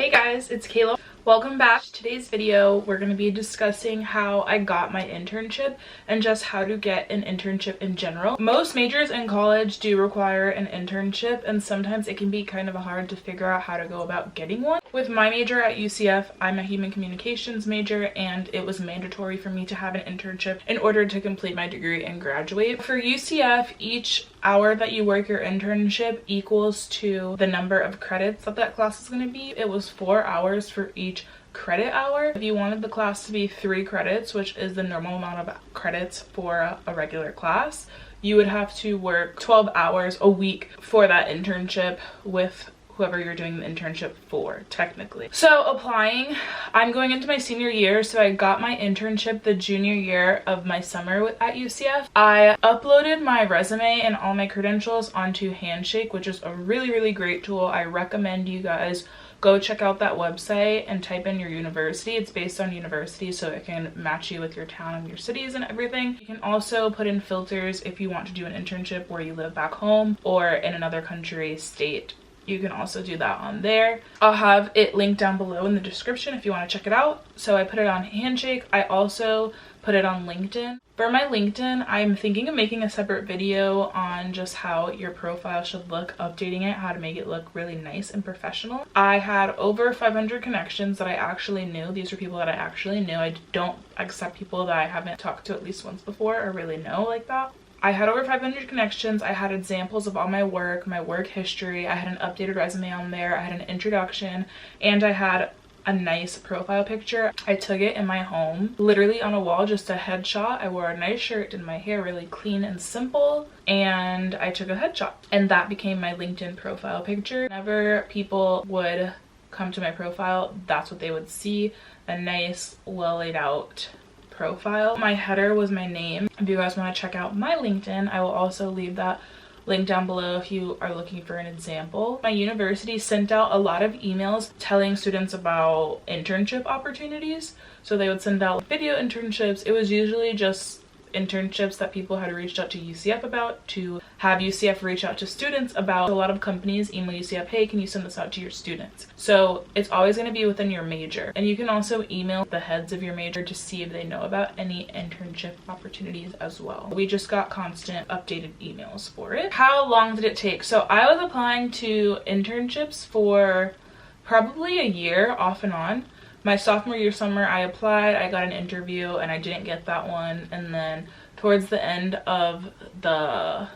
Hey guys, it's Kayla. Welcome back. Today's video, we're going to be discussing how I got my internship and just how to get an internship in general. Most majors in college do require an internship, and sometimes it can be kind of hard to figure out how to go about getting one. With my major at UCF, I'm a human communications major, and it was mandatory for me to have an internship in order to complete my degree and graduate. For UCF, each hour that you work your internship equals to the number of credits that class is going to be. It was 4 hours for each credit hour. If you wanted the class to be 3 credits, which is the normal amount of credits for a regular class, you would have to work 12 hours a week for that internship with whoever you're doing the internship for, technically. So applying, I'm going into my senior year, so I got my internship the junior year of my summer at UCF. I uploaded my resume and all my credentials onto Handshake, which is a really great tool. I recommend you guys go check out that website and type in your university. It's based on university, so it can match you with your town and your cities and everything. You can also put in filters if you want to do an internship where you live back home or in another country, state. You can also do that on there. I'll have it linked down below in the description if you want to check it out. So I put it on Handshake. I also put it on LinkedIn. For my LinkedIn, I'm thinking of making a separate video on just how your profile should look, updating it, how to make it look really nice and professional. I had over 500 connections that I actually knew. These are people that I actually knew. I don't accept people that I haven't talked to at least once before or really know like that. I had over 500 connections. I had examples of all my work history. I had an updated resume on there. I had an introduction, and I had a nice profile picture. I took it in my home, literally on a wall, just a headshot. I wore a nice shirt, did my hair really clean and simple, and I took a headshot. And that became my LinkedIn profile picture. Whenever people would come to my profile, that's what they would see, a nice, well laid out profile. My header was my name. If you guys want to check out my LinkedIn, I will also leave that link down below if you are looking for an example. My university sent out a lot of emails telling students about internship opportunities. So they would send out video internships. It was usually just internships that people had reached out to UCF about, to have UCF reach out to students about. A lot of companies email UCF, hey, can you send this out to your students? So it's always going to be within your major. And you can also email the heads of your major to see if they know about any internship opportunities as well. We just got constant updated emails for it. How long did it take? So I was applying to internships for probably a year off and on. My sophomore year summer, I applied, I got an interview, and I didn't get that one. And then towards the end of the,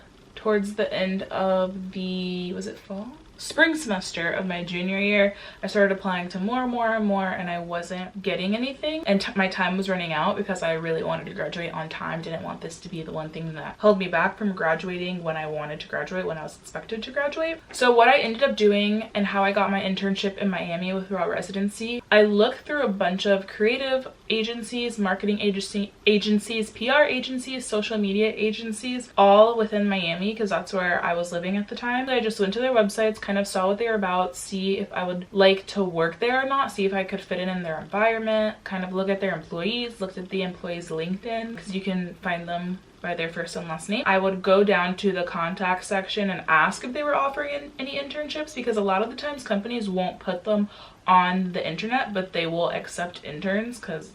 was it fall? Spring semester of my junior year, I started applying to more, and I wasn't getting anything, and my time was running out because I really wanted to graduate on time. Didn't want this to be the one thing that held me back from graduating when I wanted to graduate, when I was expected to graduate. So what I ended up doing, and how I got my internship in Miami with Residency, I looked through a bunch of creative agencies, marketing agencies, PR agencies, social media agencies, all within Miami because that's where I was living at the time. I just went to their websites, kind of saw what they were about, see if I would like to work there or not, see if I could fit in their environment, kind of look at their employees, looked at the employees' LinkedIn because you can find them by their first and last name. I would go down to the contact section and ask if they were offering any internships, because a lot of the times companies won't put them on the internet, but they will accept interns because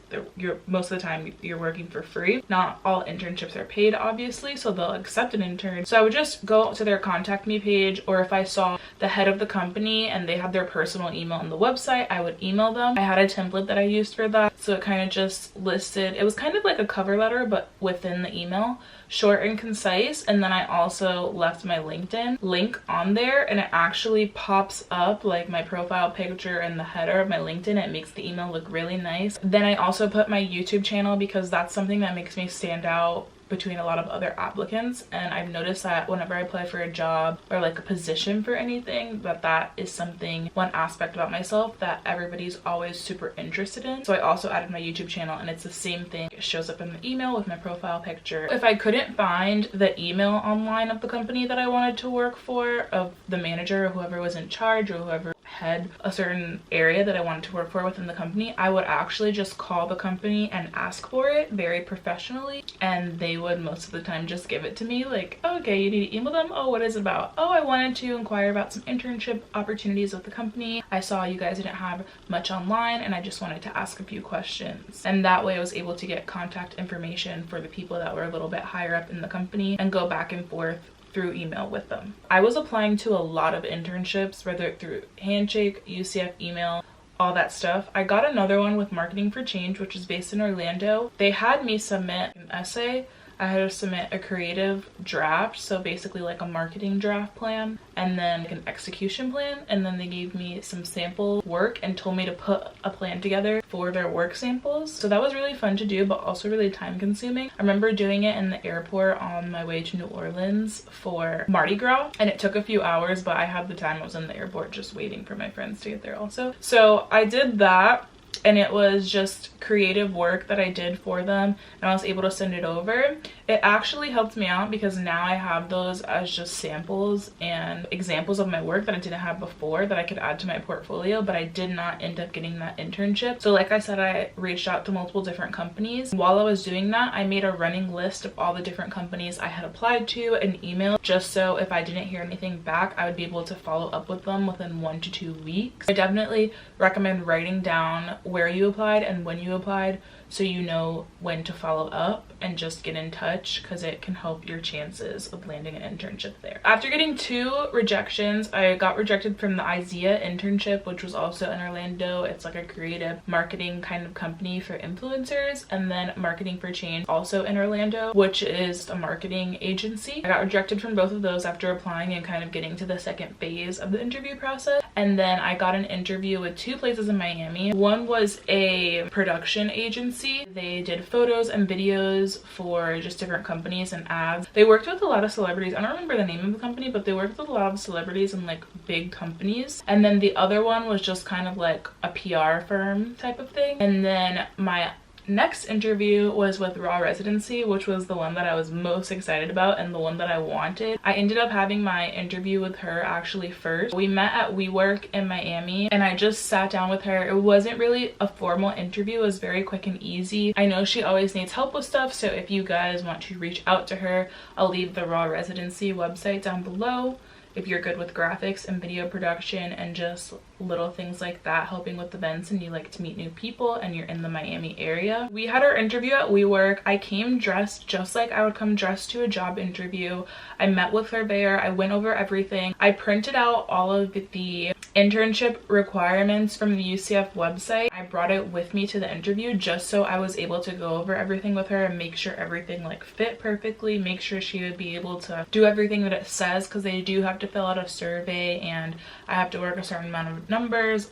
most of the time you're working for free. Not all internships are paid, obviously, so they'll accept an intern. So I would just go to their contact me page, or if I saw the head of the company and they had their personal email on the website, I would email them. I had a template that I used for that, so it kind of just listed, it was kind of like a cover letter but within the email, short and concise. And then I also left my LinkedIn link on there, and it actually pops up like my profile picture and the header of my LinkedIn. It makes the email look really nice. Then I also put my YouTube channel because that's something that makes me stand out between a lot of other applicants, and I've noticed that whenever I apply for a job or like a position for anything, that is something, one aspect about myself that everybody's always super interested in. So I also added my YouTube channel, and it's the same thing. It shows up in the email with my profile picture. If I couldn't find the email online of the company that I wanted to work for, of the manager or whoever was in charge or whoever head a certain area that I wanted to work for within the company, I would actually just call the company and ask for it very professionally, and they would most of the time just give it to me. Like, oh, okay, you need to email them. Oh, what is it about? Oh, I wanted to inquire about some internship opportunities with the company. I saw you guys didn't have much online and I just wanted to ask a few questions. And that way I was able to get contact information for the people that were a little bit higher up in the company and go back and forth through email with them. I was applying to a lot of internships, whether through Handshake, UCF email, all that stuff. I got another one with Marketing for Change, which is based in Orlando. They had me submit an essay. I had to submit a creative draft, so basically like a marketing draft plan, and then like an execution plan, and then they gave me some sample work and told me to put a plan together for their work samples. So that was really fun to do, but also really time consuming. I remember doing it in the airport on my way to New Orleans for Mardi Gras, and it took a few hours, but I had the time. I was in the airport just waiting for my friends to get there also. So I did that, and it was just creative work that I did for them, and I was able to send it over. It actually helped me out because now I have those as just samples and examples of my work that I didn't have before that I could add to my portfolio, but I did not end up getting that internship. So like I said, I reached out to multiple different companies. While I was doing that, I made a running list of all the different companies I had applied to and emailed, just so if I didn't hear anything back, I would be able to follow up with them within 1 to 2 weeks. I definitely recommend writing down where you applied and when you applied, so you know when to follow up and just get in touch, because it can help your chances of landing an internship there. After getting 2 rejections, I got rejected from the IZEA internship, which was also in Orlando. It's like a creative marketing kind of company for influencers, and then Marketing for Change, also in Orlando, which is a marketing agency. I got rejected from both of those after applying and kind of getting to the second phase of the interview process. And then I got an interview with 2 places in Miami. One was a production agency. They did photos and videos for just different companies and ads. They worked with a lot of celebrities. I don't remember the name of the company, but they worked with a lot of celebrities and like big companies. And then the other one was just kind of like a PR firm type of thing. And then my next interview was with Raw Residency, which was the one that I was most excited about and the one that I wanted. I ended up having my interview with her actually first. We met at Wyche in Miami, and I just sat down with her. It wasn't really a formal interview. It was very quick and easy. I know she always needs help with stuff, so if you guys want to reach out to her, I'll leave the Raw Residency website down below. If you're good with graphics and video production and just little things like that, helping with events, and you like to meet new people and you're in the Miami area. We had our interview at Wyche. I came dressed just like I would come dressed to a job interview. I met with her there. I went over everything. I printed out all of the internship requirements from the UCF website. I brought it with me to the interview just so I was able to go over everything with her and make sure everything like fit perfectly, make sure she would be able to do everything that it says, because they do have to fill out a survey and I have to work a certain amount of numbers,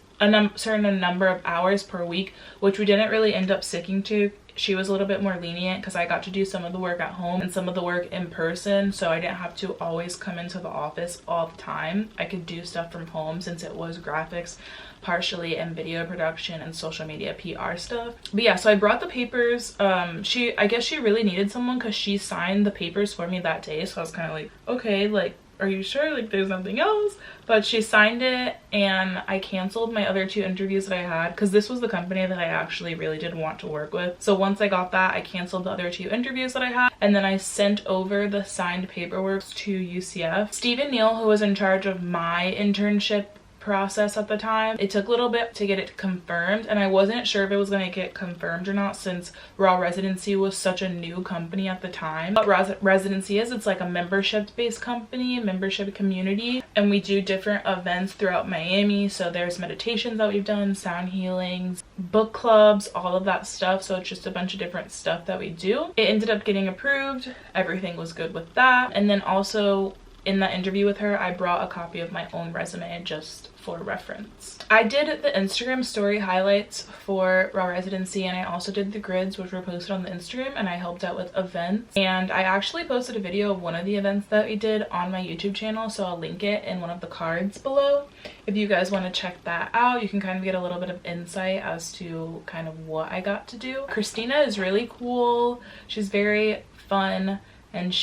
certain number of hours per week, which we didn't really end up sticking to. She was a little bit more lenient because I got to do some of the work at home and some of the work in person, so I didn't have to always come into the office all the time. I could do stuff from home since it was graphics partially and video production and social media PR stuff. But yeah, so I brought the papers. I guess she really needed someone because she signed the papers for me that day, so I was kind of like, okay, like, are you sure like there's nothing else? But she signed it, and I canceled my other 2 interviews that I had because this was the company that I actually really did want to work with. So once I got that, I canceled the other 2 interviews that I had, and then I sent over the signed paperwork to UCF. Stephen Neal, who was in charge of my internship process at the time, it took a little bit to get it confirmed, and I wasn't sure if it was going to get confirmed or not since Raw Residency was such a new company at the time. What Residency is, it's like a membership based company, membership community, and we do different events throughout Miami. So there's meditations that we've done, sound healings, book clubs, all of that stuff. So it's just a bunch of different stuff that we do. It ended up getting approved. Everything was good with that. And then also in that interview with her, I brought a copy of my own resume just for reference. I did the Instagram story highlights for Raw Residency, and I also did the grids, which were posted on the Instagram, and I helped out with events. And I actually posted a video of one of the events that we did on my YouTube channel, so I'll link it in one of the cards below. If you guys want to check that out, you can kind of get a little bit of insight as to kind of what I got to do. Christina is really cool. She's very fun and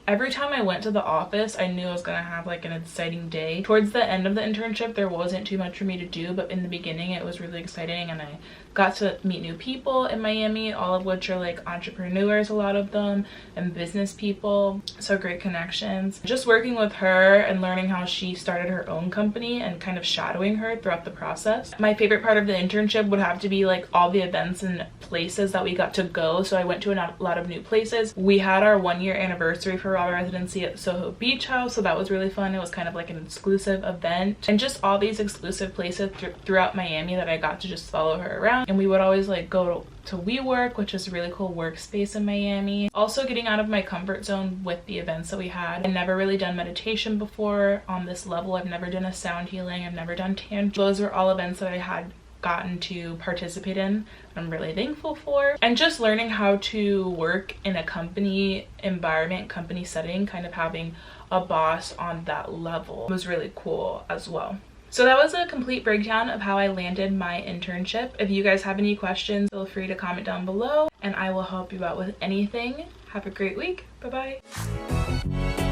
every time I went to the office, I knew I was gonna have like an exciting day. Towards the end of the internship, there wasn't too much for me to do, but in the beginning it was really exciting, and I got to meet new people in Miami, all of which are like entrepreneurs, a lot of them, and business people. So great connections. Just working with her and learning how she started her own company and kind of shadowing her throughout the process. My favorite part of the internship would have to be like all the events and places that we got to go. So I went to a lot of new places. We had our 1-year anniversary for our residency at Soho Beach House, so that was really fun. It was kind of like an exclusive event, and just all these exclusive places throughout Miami that I got to just follow her around. And we would always like go to WeWork, which is a really cool workspace in Miami. Also getting out of my comfort zone with the events that we had. I've never really done meditation before on this level. I've never done a sound healing. I've never done tantra. Those were all events that I had gotten to participate in. I'm really thankful for. And just learning how to work in a company environment, company setting, kind of having a boss on that level was really cool as well. So that was a complete breakdown of how I landed my internship. If you guys have any questions, feel free to comment down below and I will help you out with anything. Have a great week. Bye-bye.